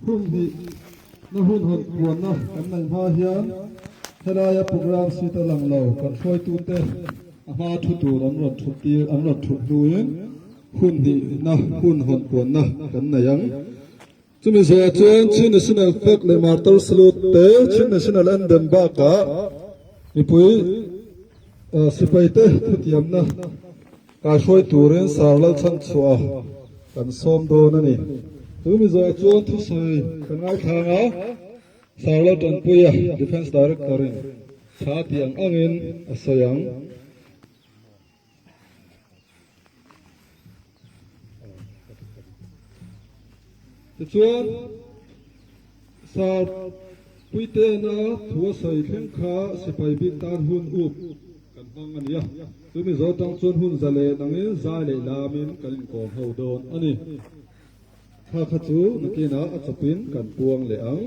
หุ่นดีนะหุ่นหดกวนนะกันนั่งพาเฮียนเฮลายาโปรแกรมสิตะลังเหล่ากันช่วยตูเตอามาทุตูอันรถทุตีอันรถทุดูเองหุ่นดีนะหุ่นหดกวนนะกันนั่งยังจุมิโซจวนชินชินเฟกเลมาร์ตัลสลูเตชินชินอันเดนบากะมีปุยสิไปเตทุติยมนะการช่วยตูเรนสารลัชันชัวกันซ้อมโดนนี่จุมิโซจวนทุสัยกันง่ายทางอ่ะสารลัชันปุยDefense Director ชาติยังอังอินอสยังจวนสารปุยเตนะทัวใส่เพ่งขาสิไปบินตานหุ่นอุบกันฟังอันนี้จุมิโซตังชวนหุ่นจะเลนังอินใจเลลามินกันกองเฮาโดนอันนี้ถ้าขจูนักกีฬาอัศวินกันปวงเลอัง